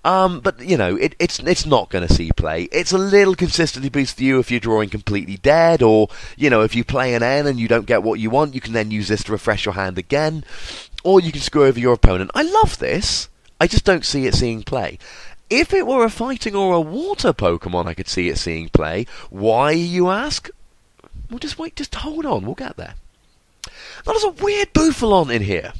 But, you know, it's not going to see play. It's a little consistency boost for you if you're drawing completely dead, or, you know, if you play an N and you don't get what you want, you can then use this to refresh your hand again, or you can screw over your opponent. I love this. I just don't see it seeing play. If it were a fighting or a water Pokemon, I could see it seeing play. Why, you ask? Well, just wait, just hold on, we'll get there. Now, there's a weird Bouffalon in here.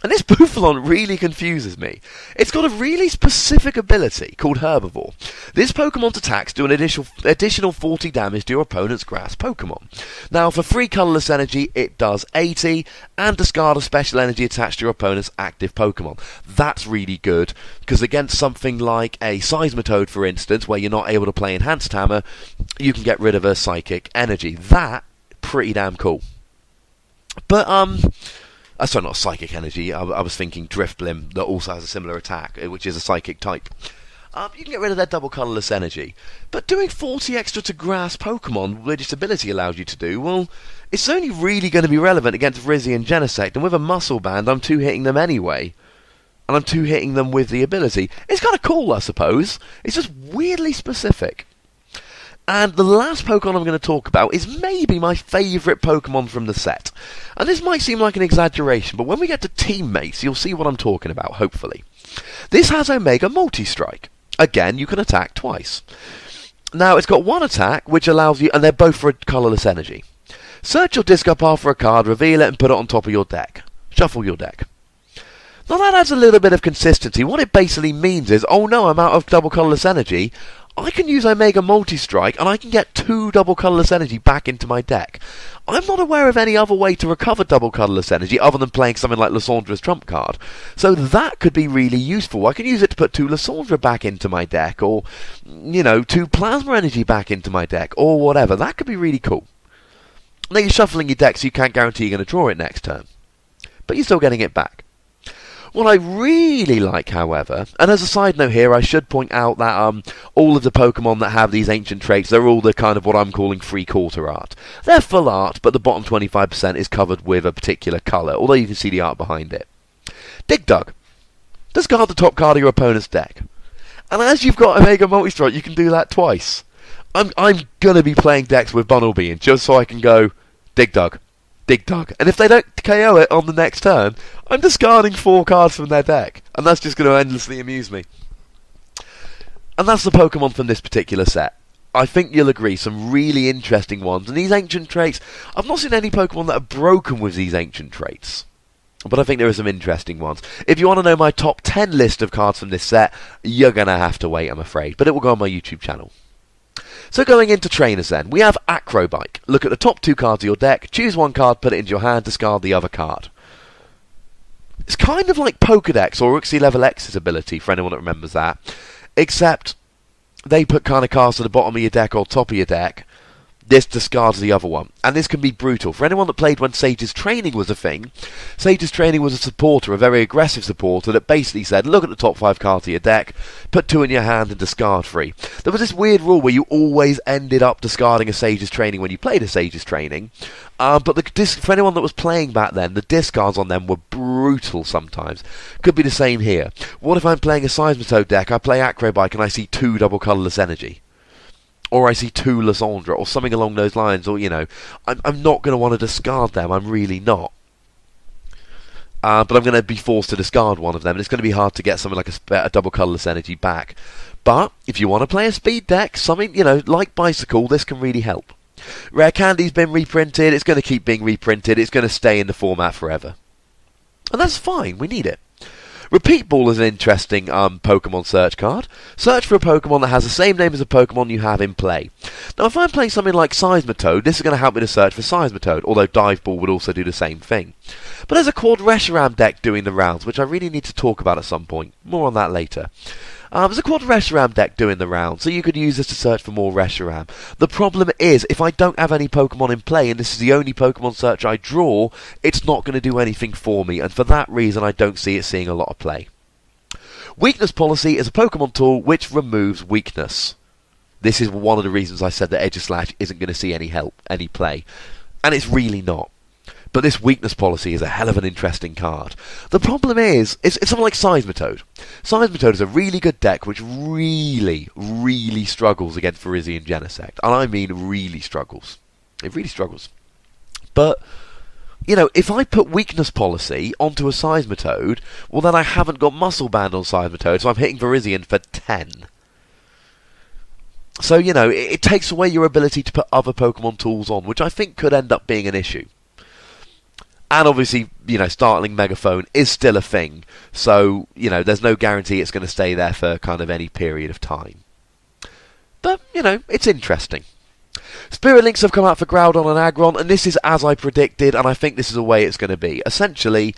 And this Bouffalon really confuses me. It's got a really specific ability called Herbivore. This Pokemon's attacks do an additional 40 damage to your opponent's grass Pokemon. Now, for 3 colourless energy, it does 80, and discard a special energy attached to your opponent's active Pokemon. That's really good, because against something like a Seismitoad, for instance, where you're not able to play Enhanced Hammer, you can get rid of a Psychic Energy. That, pretty damn cool. But, sorry, not Psychic Energy, I was thinking Drifblim, that also has a similar attack, which is a Psychic type. You can get rid of their double colourless energy. But doing 40 extra to grass Pokemon, which its ability allows you to do, well, it's only really going to be relevant against Rizzy and Genesect, and with a Muscle Band, I'm 2-hitting them anyway. And I'm 2-hitting them with the ability. It's kind of cool, I suppose. It's just weirdly specific. And the last Pokemon I'm going to talk about is maybe my favourite Pokemon from the set. And this might seem like an exaggeration, but when we get to Teammates, you'll see what I'm talking about, hopefully. This has Omega Multi-Strike. Again, you can attack twice. Now, it's got one attack, which allows you, and they're both for a colourless energy. Search your discard pile for a card, reveal it, and put it on top of your deck. Shuffle your deck. Now, that adds a little bit of consistency. What it basically means is, oh no, I'm out of double colourless energy. I can use Omega Multi-Strike, and I can get 2 double colourless energy back into my deck. I'm not aware of any other way to recover double colourless energy other than playing something like Lyssandra's trump card. So that could be really useful. I can use it to put 2 Lysandra back into my deck, or, you know, 2 Plasma Energy back into my deck, or whatever. That could be really cool. Now, you're shuffling your deck, so you can't guarantee you're going to draw it next turn. But you're still getting it back. What I really like, however, and as a side note here, I should point out that all of the Pokemon that have these ancient traits, they're all the kind of what I'm calling free-quarter art. They're full art, but the bottom 25% is covered with a particular colour, although you can see the art behind it. Dig Dug. Discard the top card of your opponent's deck. And as you've got Omega Multi-Strike, you can do that twice. I'm going to be playing decks with Bunnelby, just so I can go, Dig Dug. Dig Dug. And if they don't KO it on the next turn, I'm discarding 4 cards from their deck. And that's just going to endlessly amuse me. And that's the Pokemon from this particular set. I think you'll agree, some really interesting ones. And these ancient traits, I've not seen any Pokemon that are broken with these ancient traits. But I think there are some interesting ones. If you want to know my top 10 list of cards from this set, you're going to have to wait, I'm afraid. But it will go on my YouTube channel. So going into trainers then, we have Acrobike. Look at the top 2 cards of your deck, choose 1 card, put it into your hand, discard the other card. It's kind of like Pokedex or Uxie Level X's ability, for anyone that remembers that. Except, they put kind of cards to the bottom of your deck or top of your deck. This discards the other one. And this can be brutal. For anyone that played when Sage's Training was a thing, Sage's Training was a supporter, a very aggressive supporter, that basically said, look at the top 5 cards of your deck, put 2 in your hand and discard 3. There was this weird rule where you always ended up discarding a Sage's Training when you played a Sage's Training. But for anyone that was playing back then, the discards on them were brutal sometimes. Could be the same here. What if I'm playing a Seismitoad deck, I play Acrobike and I see 2 double colourless energy? Or I see 2 Lysandra, or something along those lines, or, you know, I'm not going to want to discard them, I'm really not. But I'm going to be forced to discard one of them, and it's going to be hard to get something like a double colourless energy back. But, if you want to play a speed deck, something, you know, like Bicycle, this can really help. Rare Candy's been reprinted, it's going to keep being reprinted, it's going to stay in the format forever. And that's fine, we need it. Repeat Ball is an interesting Pokemon search card. Search for a Pokemon that has the same name as a Pokemon you have in play. Now, if I'm playing something like Seismitoad, this is going to help me to search for Seismitoad, although Dive Ball would also do the same thing. But there's a Quad Reshiram deck doing the rounds, which I really need to talk about at some point. More on that later. There's a Quad Reshiram deck doing the rounds, so you could use this to search for more Reshiram. The problem is, if I don't have any Pokemon in play, and this is the only Pokemon search I draw, it's not going to do anything for me, and for that reason I don't see it seeing a lot of play. Weakness Policy is a Pokemon tool which removes weakness. This is one of the reasons I said that Aegislash isn't going to see any play. And it's really not. But this Weakness Policy is a hell of an interesting card. The problem is, it's something like Seismitoad. Seismitoad is a really good deck which really, really struggles against Virizion Genesect. And I mean really struggles. It really struggles. But, you know, if I put Weakness Policy onto a Seismitoad, well then I haven't got Muscle Band on Seismitoad, so I'm hitting Virizion for 10. So, you know, it takes away your ability to put other Pokemon tools on, which I think could end up being an issue. And obviously, you know, Startling Megaphone is still a thing, so, you know, there's no guarantee it's going to stay there for kind of any period of time. But, you know, it's interesting. Spirit Links have come out for Groudon and Aggron, and this is as I predicted, and I think this is the way it's going to be. Essentially,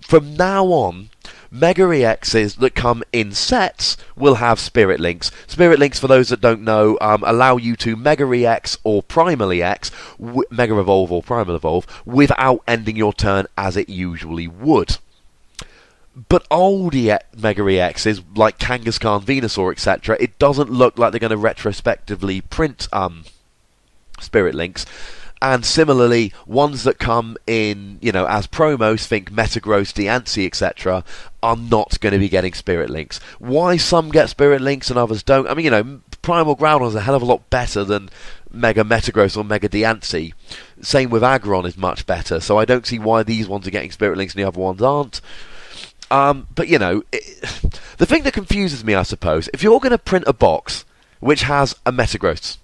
from now on, Mega EXs that come in sets will have Spirit Links. Spirit Links, for those that don't know, allow you to Mega EX or Primal EX, Mega Evolve or Primal Evolve, without ending your turn as it usually would. But old Mega EXs, like Kangaskhan, Venusaur, etc., it doesn't look like they're going to retrospectively print Spirit Links. And similarly, ones that come in, you know, as promos, think Metagross, Diancie, etc., are not going to be getting Spirit Links. Why some get Spirit Links and others don't? I mean, you know, Primal Groudon is a hell of a lot better than Mega Metagross or Mega Diancie. Same with Aggron is much better, so I don't see why these ones are getting Spirit Links and the other ones aren't. But, you know, the thing that confuses me, I suppose, if you're going to print a box which has a Metagross,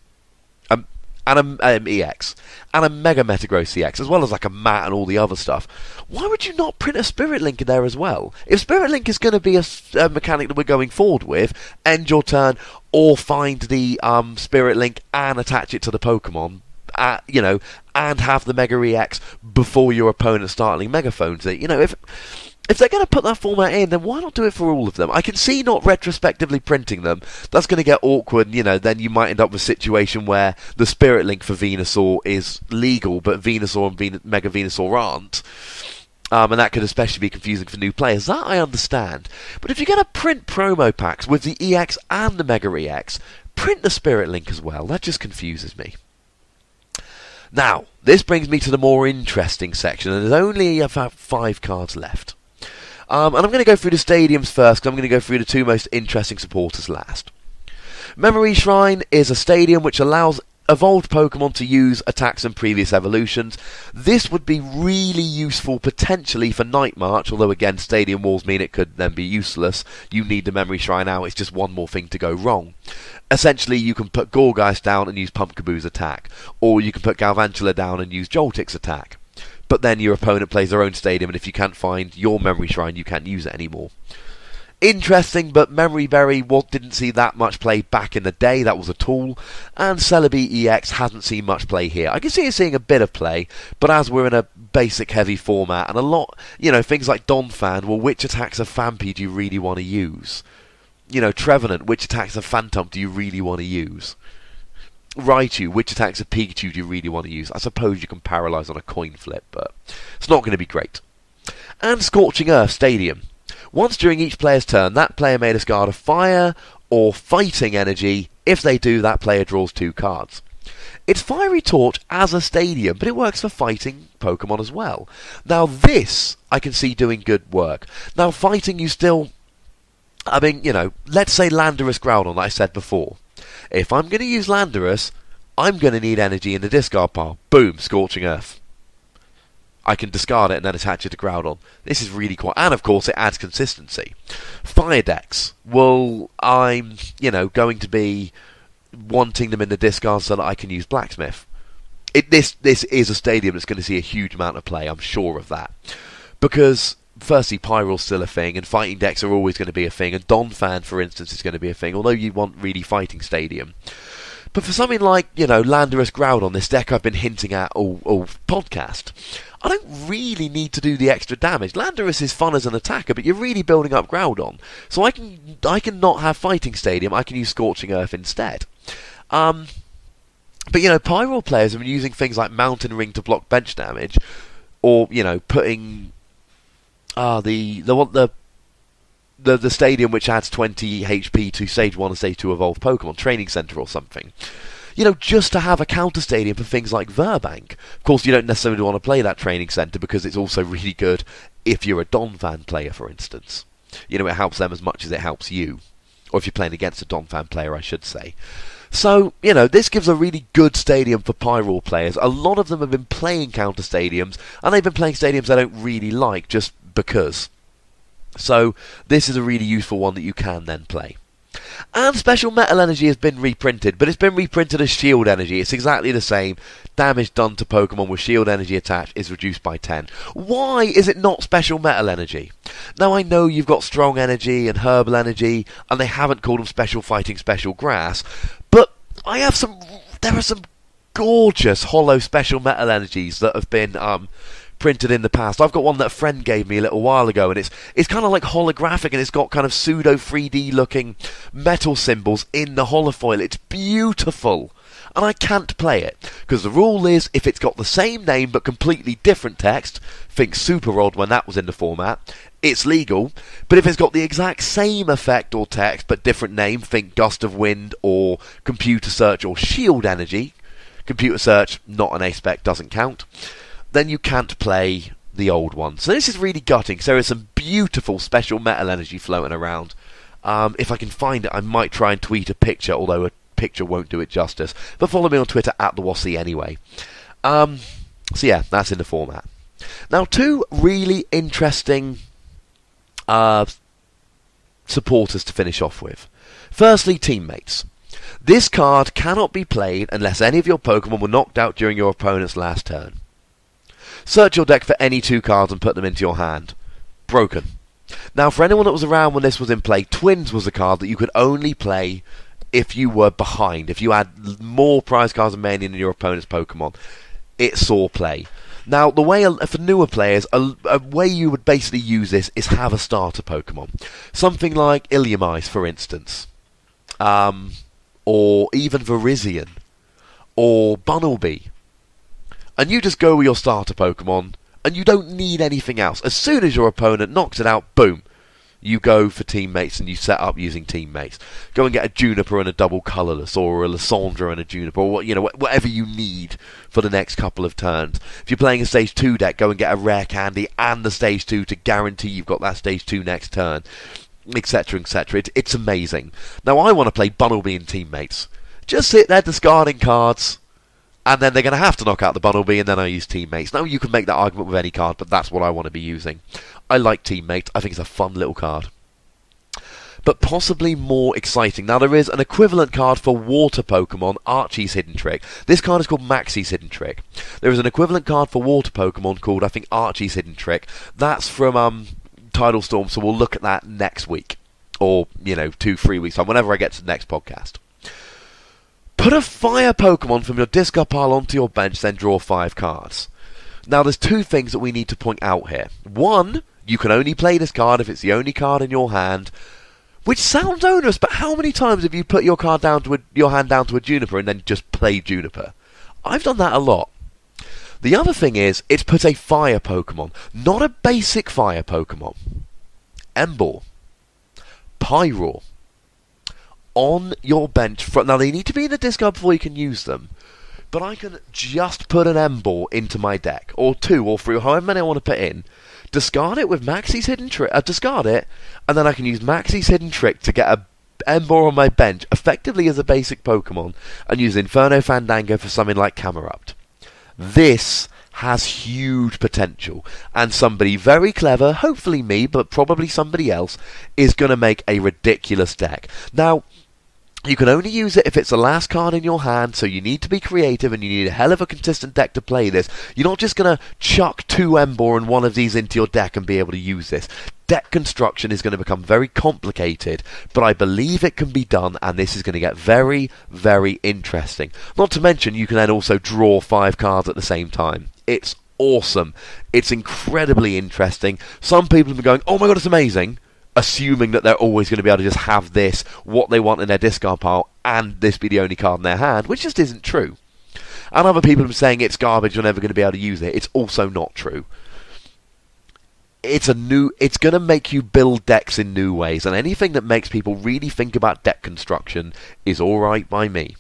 and a EX, and a Mega Metagross EX, as well as like a Mat and all the other stuff, why would you not print a Spirit Link in there as well? If Spirit Link is going to be a mechanic that we're going forward with, end your turn, or find the Spirit Link and attach it to the Pokemon, you know, and have the Mega EX before your opponent startling Megaphones it. You know, if they're going to put that format in, then why not do it for all of them? I can see not retrospectively printing them. That's going to get awkward, and, you know, then you might end up with a situation where the Spirit Link for Venusaur is legal, but Venusaur and Mega Venusaur aren't. And that could especially be confusing for new players. That I understand. But if you're going to print promo packs with the EX and the Mega EX, print the Spirit Link as well. That just confuses me. Now, this brings me to the more interesting section, and there's only about 5 cards left. And I'm going to go through the stadiums first, because I'm going to go through the 2 most interesting supporters last. Memory Shrine is a stadium which allows evolved Pokemon to use attacks and previous evolutions. This would be really useful potentially for Night March, although again Stadium Walls mean it could then be useless. You need the Memory Shrine out, it's just one more thing to go wrong. Essentially you can put Gorgeist down and use Pumpkaboo's attack, or you can put Galvantula down and use Joltik's attack. But then your opponent plays their own stadium, and if you can't find your Memory Shrine, you can't use it anymore. Interesting, but Memory Berry didn't see that much play back in the day. That was a tool. And Celebi EX hasn't seen much play here. I can see it seeing a bit of play, but as we're in a basic heavy format, and a lot, you know, things like Donphan, well, which attacks of Phanpy do you really want to use? You know, Trevenant, which attacks of Phantom do you really want to use? Raichu, which attacks of Pikachu do you really want to use? I suppose you can paralyze on a coin flip, but it's not going to be great. And Scorching Earth Stadium. Once during each player's turn, that player may discard a fire or fighting energy. If they do, that player draws 2 cards. It's Fiery Torch as a stadium, but it works for fighting Pokemon as well. Now this, I can see doing good work. Now fighting, you still, I mean, you know, let's say Landorus Groudon, like I said before. If I'm going to use Landorus, I'm going to need energy in the discard pile. Boom, Scorching Earth. I can discard it and then attach it to Groudon. This is really quite... And, of course, it adds consistency. Fire decks. Well, I'm, you know, going to be wanting them in the discard so that I can use Blacksmith. This is a stadium that's going to see a huge amount of play. I'm sure of that. Because firstly, Pyral's still a thing, and fighting decks are always going to be a thing, and Donphan, for instance, is going to be a thing, although you want really Fighting Stadium. But for something like, Landorus Groudon, this deck I've been hinting at all podcast, I don't really need to do the extra damage. Landorus is fun as an attacker, but you're really building up Groudon. So I can not have Fighting Stadium, I can use Scorching Earth instead. But Pyral players have been using things like Mountain Ring to block bench damage, or, putting the stadium which adds 20 HP to Stage 1 and Stage 2 evolved Pokemon, Training Center or something. Just to have a counter stadium for things like Verbank. Of course, you don't necessarily want to play that Training Center because it's also really good if you're a Donphan player, for instance. It helps them as much as it helps you. Or if you're playing against a Donphan player, I should say. So, this gives a really good stadium for Pyral players. A lot of them have been playing counter stadiums, and they've been playing stadiums they don't really like, just because. So, this is a really useful one that you can then play. And Special Metal Energy has been reprinted, but it's been reprinted as Shield Energy. It's exactly the same. Damage done to Pokemon with Shield Energy attached is reduced by 10. Why is it not Special Metal Energy? Now, I know you've got Strong Energy and Herbal Energy, and they haven't called them Special Fighting, Special Grass, but there are some gorgeous Holo Special Metal Energies that have been printed in the past. I've got one that a friend gave me a little while ago, and it's kind of like holographic, and it's got kind of pseudo 3D looking metal symbols in the holofoil. It's beautiful, and I can't play it because the rule is if it's got the same name but completely different text, think Super Rod when that was in the format, it's legal. But if it's got the exact same effect or text but different name, think Gust of Wind or Computer Search or Shield Energy, Computer Search not an A-spec, doesn't count, then you can't play the old one. So this is really gutting, because there is some beautiful Special Metal Energy floating around. If I can find it, I might try and tweet a picture, although a picture won't do it justice. But follow me on Twitter @TheWassy anyway. So yeah, that's in the format. Now, two really interesting supporters to finish off with. Firstly, Teammates. This card cannot be played unless any of your Pokemon were knocked out during your opponent's last turn. Search your deck for any 2 cards and put them into your hand. Broken. Now, for anyone that was around when this was in play, Twins was a card that you could only play if you were behind. If you had more prize cards remaining than your opponent's Pokemon, it saw play. Now, the way for newer players, a way you would basically use this is have a starter Pokemon. Something like Illumise, for instance. Or even Virizion. Or Bunnelby. And you just go with your starter Pokemon, and you don't need anything else. As soon as your opponent knocks it out, boom, you go for Teammates and you set up using Teammates. Go and get a Juniper and a double colourless, or a Lysandra and a Juniper, or whatever you need for the next couple of turns. If you're playing a Stage 2 deck, go and get a Rare Candy and the Stage 2 to guarantee you've got that Stage 2 next turn, etc, etc. It's amazing. Now, I want to play Bunnelby and Teammates. Just sit there discarding cards, and then they're going to have to knock out the Bunnelby, and then I use Teammates. Now, you can make that argument with any card, but that's what I want to be using. I like Teammates. I think it's a fun little card. But possibly more exciting. Now, there is an equivalent card for Water Pokemon, Archie's Hidden Trick. This card is called Maxie's Hidden Trick. There is an equivalent card for Water Pokemon called, I think, Archie's Hidden Trick. That's from Tidal Storm, so we'll look at that next week. Or, 2-3 weeks time, whenever I get to the next podcast. Put a fire Pokemon from your discard pile onto your bench, then draw 5 cards. Now, there's 2 things that we need to point out here. One, you can only play this card if it's the only card in your hand, which sounds onerous, but how many times have you put your hand down to a Juniper and then just played Juniper? I've done that a lot. The other thing is, it's put a fire Pokemon, not a basic fire Pokemon. Emboar, Pyroar, on your bench. Now, they need to be in the discard before you can use them, but I can just put an Emboar into my deck, or 2 or 3, or however many I want to put in, discard it with Maxie's Hidden Trick, discard it, and then I can use Maxie's Hidden Trick to get a Emboar on my bench, effectively as a basic Pokemon, and use Inferno Fandango for something like Camerupt. This has huge potential, and somebody very clever, hopefully me, but probably somebody else, is going to make a ridiculous deck. Now, You can only use it if it's the last card in your hand, so you need to be creative and you need a hell of a consistent deck to play this. You're not just going to chuck 2 Ember and one of these into your deck and be able to use this. Deck construction is going to become very complicated, but I believe it can be done, and this is going to get very, very interesting. Not to mention, you can then also draw 5 cards at the same time. It's awesome. It's incredibly interesting. Some people have been going, oh my god, it's amazing, assuming that they're always going to be able to just have this, what they want in their discard pile, and this be the only card in their hand, which just isn't true. And other people have been saying it's garbage, you're never going to be able to use it. It's also not true. It's going to make you build decks in new ways, and anything that makes people really think about deck construction is alright by me.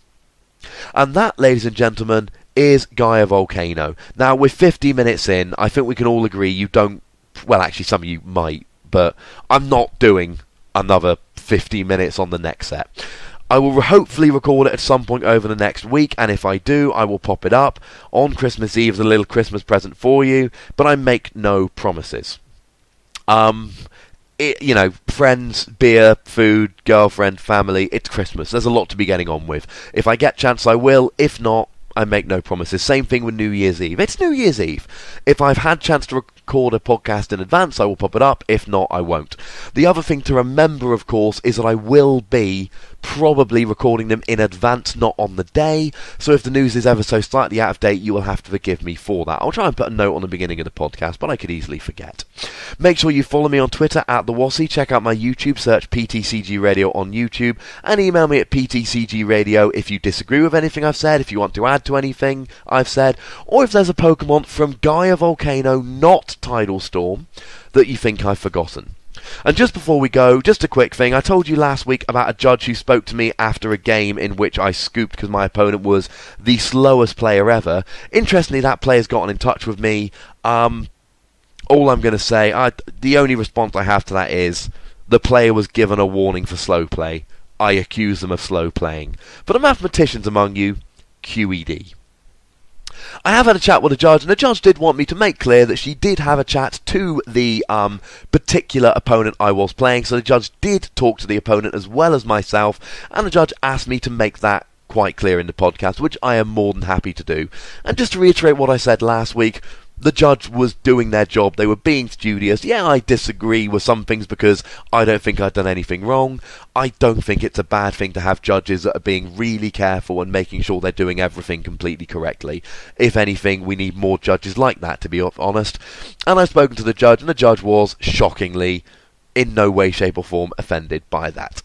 And that, ladies and gentlemen, is Gaia Volcano. Now, we're 50 minutes in. I think we can all agree you don't... Well, actually, some of you might, but I'm not doing another 50 minutes on the next set. I will hopefully record it at some point over the next week, and if I do, I will pop it up on Christmas Eve as a little Christmas present for you, but I make no promises. Friends, beer, food, girlfriend, family, it's Christmas. There's a lot to be getting on with. If I get a chance, I will. If not, I make no promises. Same thing with New Year's Eve. It's New Year's Eve. If I've had a chance to record a podcast in advance, I will pop it up. If not, I won't. The other thing to remember, of course, is that I will be probably recording them in advance, not on the day. So if the news is ever so slightly out of date, you will have to forgive me for that. I'll try and put a note on the beginning of the podcast, but I could easily forget. Make sure you follow me on Twitter at @TheWassy. Check out my YouTube, search PTCG Radio on YouTube, and email me at PTCGRadio if you disagree with anything I've said, if you want to add to anything I've said, or if there's a Pokémon from Gaia Volcano, not Tidal Storm, that you think I've forgotten. And just before we go, just a quick thing. I told you last week about a judge who spoke to me after a game in which I scooped because my opponent was the slowest player ever. Interestingly, that player's gotten in touch with me. All I'm going to say, the only response I have to that is, the player was given a warning for slow play. I accuse them of slow playing. For the mathematicians among you, QED. I have had a chat with the judge, and the judge did want me to make clear that she did have a chat to the particular opponent I was playing, so the judge did talk to the opponent as well as myself, and the judge asked me to make that quite clear in the podcast, which I am more than happy to do. And just to reiterate what I said last week, the judge was doing their job. They were being studious. Yeah, I disagree with some things because I don't think I've done anything wrong. I don't think it's a bad thing to have judges that are being really careful and making sure they're doing everything completely correctly. If anything, we need more judges like that, to be honest. And I've spoken to the judge, and the judge was, shockingly, in no way, shape or form offended by that.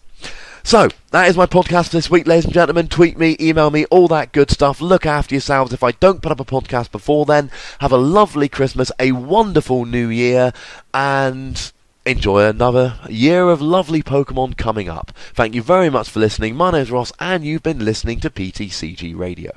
So, that is my podcast for this week, ladies and gentlemen. Tweet me, email me, all that good stuff. Look after yourselves. If I don't put up a podcast before then, have a lovely Christmas, a wonderful New Year, and enjoy another year of lovely Pokemon coming up. Thank you very much for listening. My name is Ross, and you've been listening to PTCG Radio.